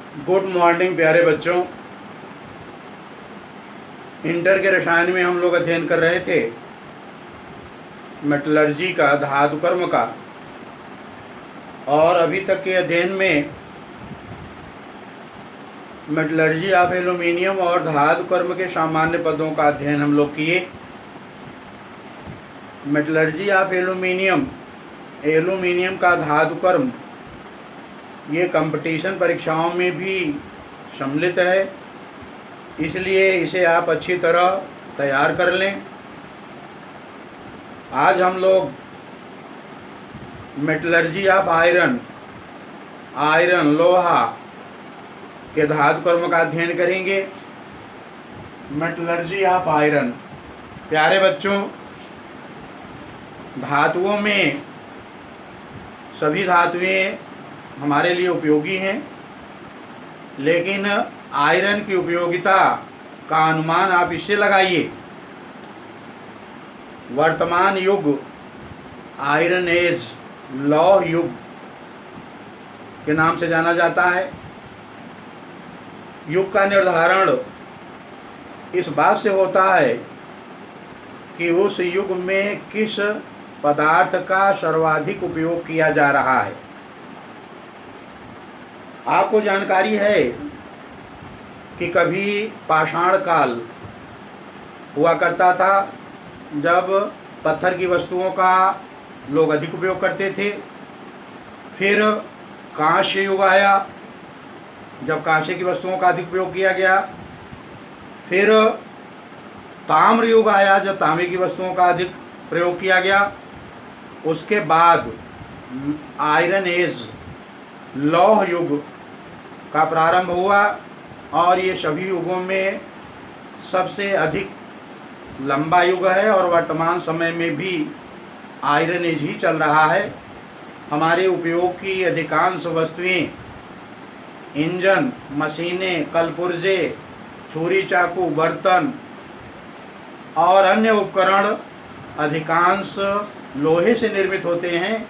Good morning प्यारे बच्चों। Inter के रसायन में हम लोग अध्ययन कर रहे थे मेटलर्जी का, धातु कर्म का। और अभी तक के अध्ययन में मेटलर्जी ऑफ एल्यूमिनियम और धातु कर्म के सामान्य पदों का अध्ययन हम लोग किए। मेटलर्जी ऑफ एल्यूमिनियम, एल्यूमिनियम का धातु कर्म, ये कंपटीशन परीक्षाओं में भी सम्मिलित है, इसलिए इसे आप अच्छी तरह तैयार कर लें। आज हम लोग मेटलर्जी ऑफ आयरन, आयरन लोहा के धातु कर्म का अध्ययन करेंगे। मेटलर्जी ऑफ आयरन, प्यारे बच्चों, धातुओं में सभी धातुएं हमारे लिए उपयोगी हैं, लेकिन आयरन की उपयोगिता का अनुमान आप इससे लगाइए। वर्तमान युग आयरन एज, लौह युग के नाम से जाना जाता है। युग का निर्धारण इस बात से होता है कि उस युग में किस पदार्थ का सर्वाधिक उपयोग किया जा रहा है। आपको जानकारी है कि कभी पाषाण काल हुआ करता था, जब पत्थर की वस्तुओं का लोग अधिक उपयोग करते थे। फिर कांस्य युग आया, जब कांस्य की वस्तुओं का अधिक उपयोग किया गया। फिर ताम्र युग आया, जब तांबे की वस्तुओं का अधिक प्रयोग किया गया। उसके बाद आयरन एज, लौह युग का प्रारंभ हुआ, और ये सभी युगों में सबसे अधिक लंबा युग है, और वर्तमान समय में भी आयरन एज ही चल रहा है। हमारे उपयोग की अधिकांश वस्तुएं, इंजन, मशीनें, कलपुर्जे, छुरी चाकू, बर्तन और अन्य उपकरण अधिकांश लोहे से निर्मित होते हैं,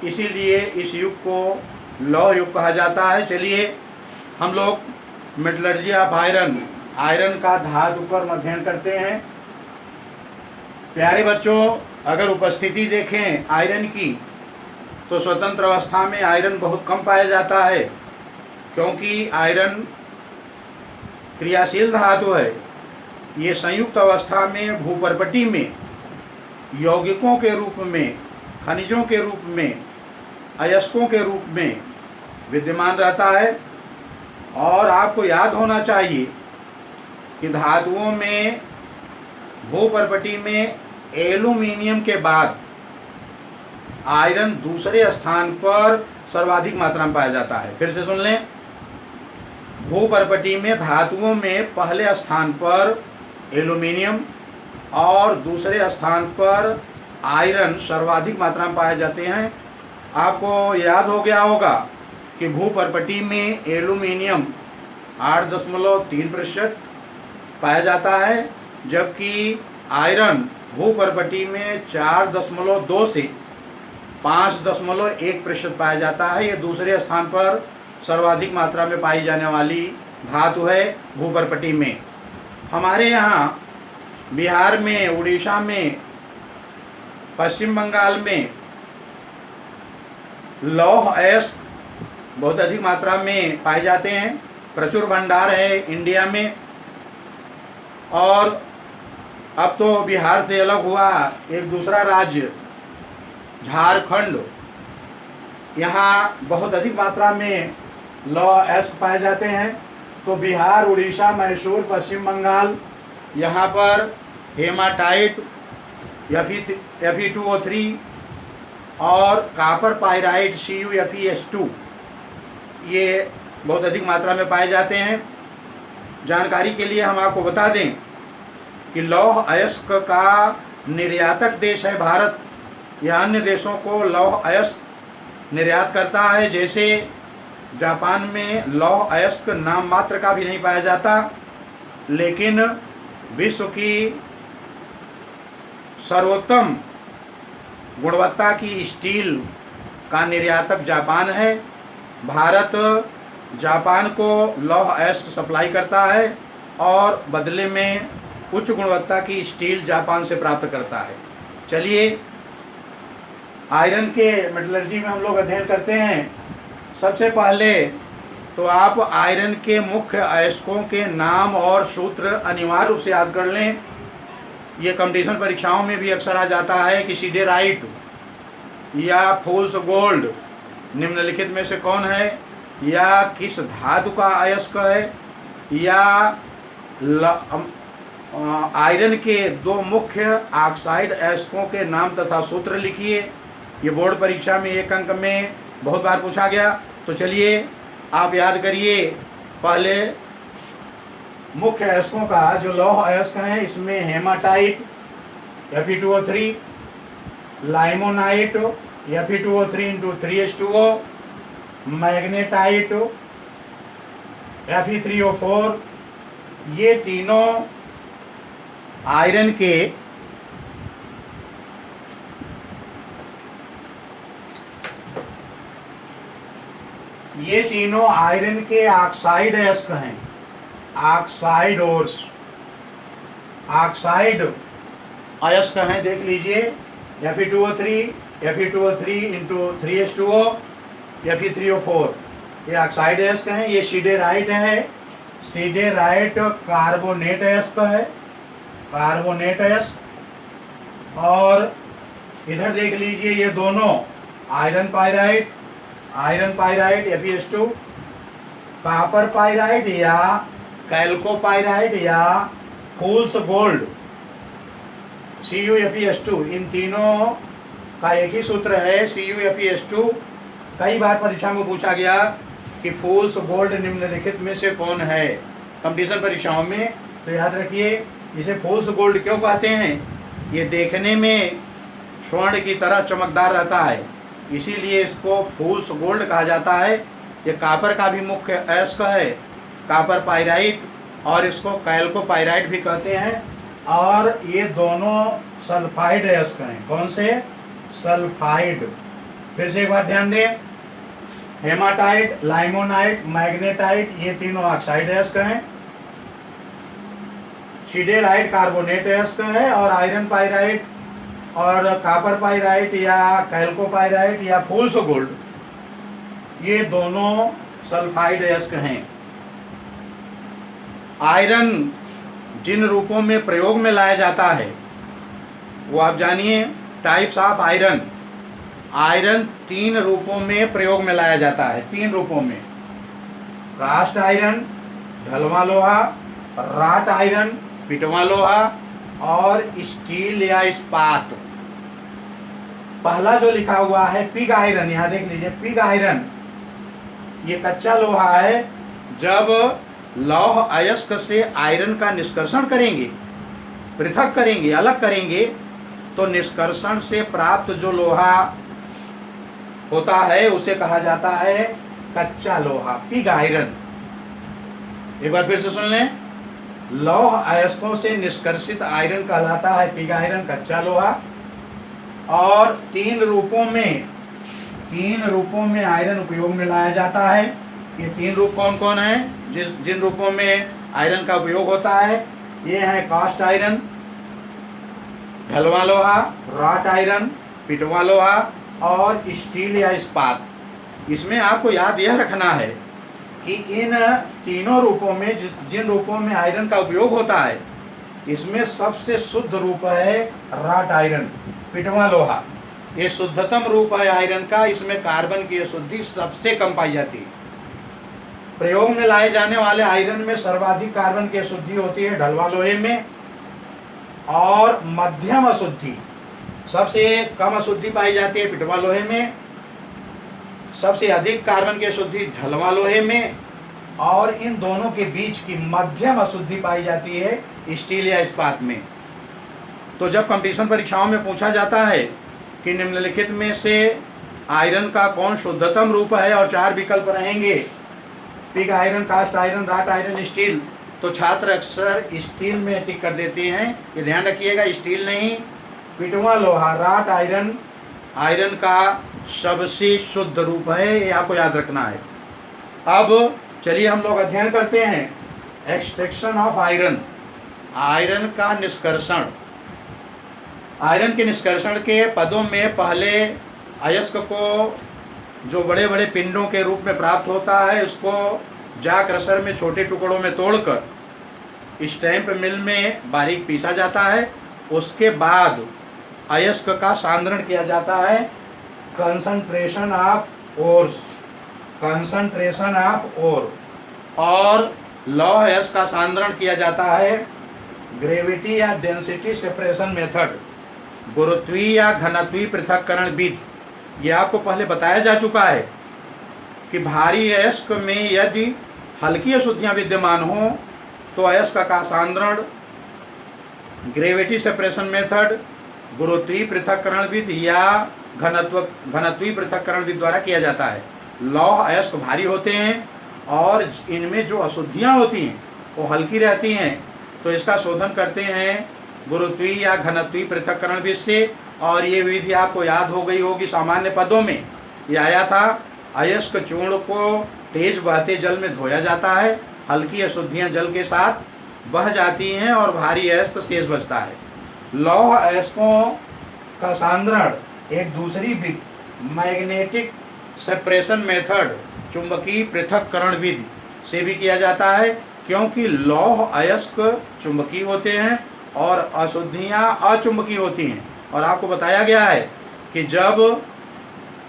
इसीलिए इस युग को लौह युग कहा जाता है। चलिए हम लोग मेटलर्जी ऑफ आयरन, आयरन का धातु कर्म अध्ययन करते हैं। प्यारे बच्चों, अगर उपस्थिति देखें आयरन की, तो स्वतंत्र अवस्था में आयरन बहुत कम पाया जाता है, क्योंकि आयरन क्रियाशील धातु है। ये संयुक्त अवस्था में भूपर्पटी में यौगिकों के रूप में, खनिजों के रूप में, अयस्कों के रूप में विद्यमान रहता है। और आपको याद होना चाहिए कि धातुओं में भूपर्पटी में एल्यूमिनियम के बाद आयरन दूसरे स्थान पर सर्वाधिक मात्रा में पाया जाता है। फिर से सुन लें, भूपर्पटी में धातुओं में पहले स्थान पर एल्यूमिनियम और दूसरे स्थान पर आयरन सर्वाधिक मात्रा में पाए जाते हैं। आपको याद हो गया होगा कि भूपर्पटी में एल्यूमिनियम 8.3% पाया जाता है, जबकि आयरन भूपर्पटी में 4.2 से 5.1% पाया जाता है। ये दूसरे स्थान पर सर्वाधिक मात्रा में पाई जाने वाली धातु है भूपर्पटी में। हमारे यहाँ बिहार में, उड़ीसा में, पश्चिम बंगाल में लौह अयस्क बहुत अधिक मात्रा में पाए जाते हैं। प्रचुर भंडार है इंडिया में। और अब तो बिहार से अलग हुआ एक दूसरा राज्य झारखंड, यहाँ बहुत अधिक मात्रा में लौह अयस्क पाए जाते हैं। तो बिहार, उड़ीसा, मैसूर, पश्चिम बंगाल, यहाँ पर हेमाटाइट, Fe2O3 और कापर पायराइट CuFeS2 ये बहुत अधिक मात्रा में पाए जाते हैं। जानकारी के लिए हम आपको बता दें कि लौह अयस्क का निर्यातक देश है भारत। यह अन्य देशों को लौह अयस्क निर्यात करता है। जैसे जापान में लौह अयस्क नाम मात्र का भी नहीं पाया जाता, लेकिन विश्व की सर्वोत्तम गुणवत्ता की स्टील का निर्यातक जापान है। भारत जापान को लौह अयस्क सप्लाई करता है और बदले में उच्च गुणवत्ता की स्टील जापान से प्राप्त करता है। चलिए, आयरन के मेटलर्जी में हम लोग अध्ययन करते हैं। सबसे पहले तो आप आयरन के मुख्य अयस्कों के नाम और सूत्र अनिवार्य रूप से याद कर लें। ये कंपटीशन परीक्षाओं में भी अक्सर आ जाता है कि सिडेराइट या फूल्स गोल्ड निम्नलिखित में से कौन है, या किस धातु का अयस्क है, या आयरन के दो मुख्य ऑक्साइड अयस्कों के नाम तथा सूत्र लिखिए। ये बोर्ड परीक्षा में 1 अंक में बहुत बार पूछा गया। तो चलिए आप याद करिए। पहले मुख्य अयस्कों का जो लौह अयस्क है, इसमें haematite Fe2O3, लाइमोनाइट Fe2O3 × 3H2O, magnetite Fe3O4, ये तीनों आयरन के ऑक्साइड अयस्क हैं। ऑक्साइड अयस्क हैं, देख लीजिए। Fe2O3 × 3H2O, Fe3O4, ये ऑक्साइड अयस्क हैं। ये सिडेराइट है। सिडेराइट कार्बोनेट अयस्क है, कार्बोनेट अयस्क। और इधर देख लीजिए, ये दोनों iron pyrite Fe2, copper pyrite या कैल्कोपाइराइट या फूल्स गोल्ड CuFeS2, इन तीनों का एक ही सूत्र है CuFeS2। कई बार परीक्षा में पूछा गया कि फूल्स गोल्ड निम्नलिखित में से कौन है, कंपटीशन परीक्षाओं में। तो याद रखिए, इसे फूल्स गोल्ड क्यों कहते हैं? ये देखने में स्वर्ण की तरह चमकदार रहता है, इसीलिए इसको फूल्स गोल्ड कहा जाता है। ये कॉपर का भी मुख्य अयस्क है, कॉपर पाइराइट, और इसको कैल्कोपाइराइट भी कहते हैं। और ये दोनों सल्फाइड अयस्क हैं। कौन से? सल्फाइड। फिर से एक बार ध्यान दें, हेमाटाइट, लाइमोनाइट, मैग्नेटाइट, ये तीनों ऑक्साइड अयस्क हैं। सिडेराइट कार्बोनेट अयस्क है, और आयरन पाइराइट और कॉपर पाइराइट या कैल्कोपाइराइट या फूल्स गोल्ड, ये दोनों सल्फाइड अयस्क हैं। आयरन जिन रूपों में प्रयोग में लाया जाता है वो आप जानिए। Types of iron. आयरन 3 रूपों में प्रयोग में लाया जाता है, 3 रूपों में। कास्ट आयरन, ढलवा लोहा, राट आयरन, पिटवा लोहा, और स्टील या इस्पात। पहला जो लिखा हुआ है पिग आयरन, यहाँ देख लीजिए, पिग आयरन, ये कच्चा लोहा है। जब लौह अयस्क से आयरन का निष्कर्षण करेंगे, पृथक करेंगे, अलग करेंगे, तो निष्कर्षण से प्राप्त जो लोहा होता है उसे कहा जाता है कच्चा लोहा, पिग आयरन। एक बार फिर से सुन लें, लौह अयस्कों से निष्कर्षित आयरन कहलाता है पिग आयरन, कच्चा लोहा। और 3 रूपों में आयरन उपयोग में लाया जाता है। ये 3 रूप कौन कौन हैं? जिन रूपों में आयरन का उपयोग होता है, ये है कास्ट आयरन, ढलवा लोहा, राट आयरन, पिटवा लोहा, और स्टील या इस्पात। इसमें आपको याद यह रखना है कि इन तीनों रूपों में जिन रूपों में आयरन का उपयोग होता है, इसमें सबसे शुद्ध रूप है राट आयरन, पिटवा लोहा। ये शुद्धतम रूप है आयरन का। इसमें कार्बन की अशुद्धि सबसे कम पाई जाती है। प्रयोग में लाए जाने वाले आयरन में सर्वाधिक कार्बन की अशुद्धि होती है ढलवा लोहे में, और मध्यम अशुद्धि, सबसे कम अशुद्धि पाई जाती है पिटवा लोहे में। सबसे अधिक कार्बन की अशुद्धि ढलवा लोहे में, और इन दोनों के बीच की मध्यम अशुद्धि पाई जाती है स्टील या इस्पात में। तो जब कंपटीशन परीक्षाओं में पूछा जाता है कि निम्नलिखित में से आयरन का कौन शुद्धतम रूप है, और 4 विकल्प रहेंगे, pig iron, cast iron, wrought iron, steel, तो छात्र अक्सर स्टील में टिक कर देते हैं। ये ध्यान रखिएगा, स्टील नहीं, पिटवा लोहा, राट आयरन का सबसे शुद्ध रूप है, ये आपको याद रखना है। अब चलिए हम लोग अध्ययन करते हैं एक्सट्रैक्शन ऑफ आयरन, आयरन का निष्कर्षण। आयरन के निष्कर्षण के पदों में पहले अयस्क को जो बड़े बड़े पिंडों के रूप में प्राप्त होता है उसको जा क्रशर में छोटे टुकड़ों में तोड़कर स्टैम्प मिल में बारीक पीसा जाता है। उसके बाद अयस्क का सांद्रण किया जाता है, concentration of ores, concentration of ore, और लौह अयस्क का सांद्रण किया जाता है ग्रेविटी या डेंसिटी सेपरेशन मेथड, गुरुत्वीय या घनत्वीय पृथक्करण विधि। ये आपको पहले बताया जा चुका है कि भारी अयस्क में यदि हल्की अशुद्धियाँ विद्यमान हों तो अयस्क का सांद्रण ग्रेविटी सेपरेशन मेथड, गुरुत्वीय पृथक्करण विधि या घनत्वीय पृथक्करण विधि द्वारा किया जाता है। लौह अयस्क भारी होते हैं और इनमें जो अशुद्धियाँ होती हैं वो हल्की रहती हैं, तो इसका शोधन करते हैं गुरुत्वीय या घनत्वीय पृथक्करण विधि से। और ये विधि आपको याद हो गई होगी, सामान्य पदों में ये आया था। अयस्क चूर्ण को तेज बहते जल में धोया जाता है, हल्की अशुद्धियाँ जल के साथ बह जाती हैं और भारी अयस्क शेष बचता है। लौह अयस्कों का सांद्रण एक दूसरी विधि मैग्नेटिक सेपरेशन मेथड, चुंबकीय पृथक्करण विधि से भी किया जाता है, क्योंकि लौह अयस्क चुंबकीय होते हैं और अशुद्धियाँ अचुंबकीय होती हैं। और आपको बताया गया है कि जब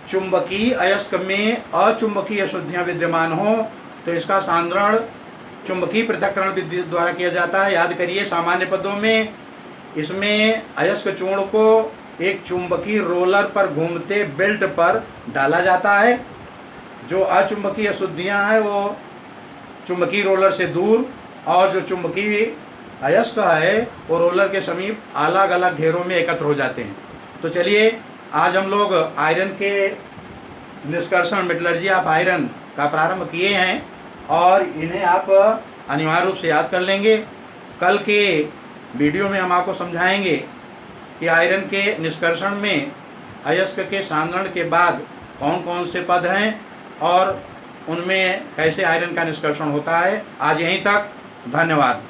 चुंबकीय अयस्क में अचुंबकीय अशुद्धियाँ विद्यमान हों तो इसका सांद्रण चुंबकीय पृथक्करण विधि द्वारा किया जाता है। याद करिए, सामान्य पदों में इसमें अयस्क चूर्ण को एक चुंबकीय रोलर पर घूमते बेल्ट पर डाला जाता है। जो अचुंबकीय अशुद्धियाँ हैं वो चुंबकीय रोलर से दूर, और जो चुंबकीय अयस्क है वो रोलर के समीप अलग अलग घेरों में एकत्र हो जाते हैं। तो चलिए आज हम लोग आयरन के निष्कर्षण, मेटलर्जी ऑफ आयरन का प्रारंभ किए हैं और इन्हें आप अनिवार्य रूप से याद कर लेंगे। कल के वीडियो में हम आपको समझाएंगे कि आयरन के निष्कर्षण में अयस्क के सांद्रण के बाद कौन कौन से पद हैं और उनमें कैसे आयरन का निष्कर्षण होता है। आज यहीं तक, धन्यवाद।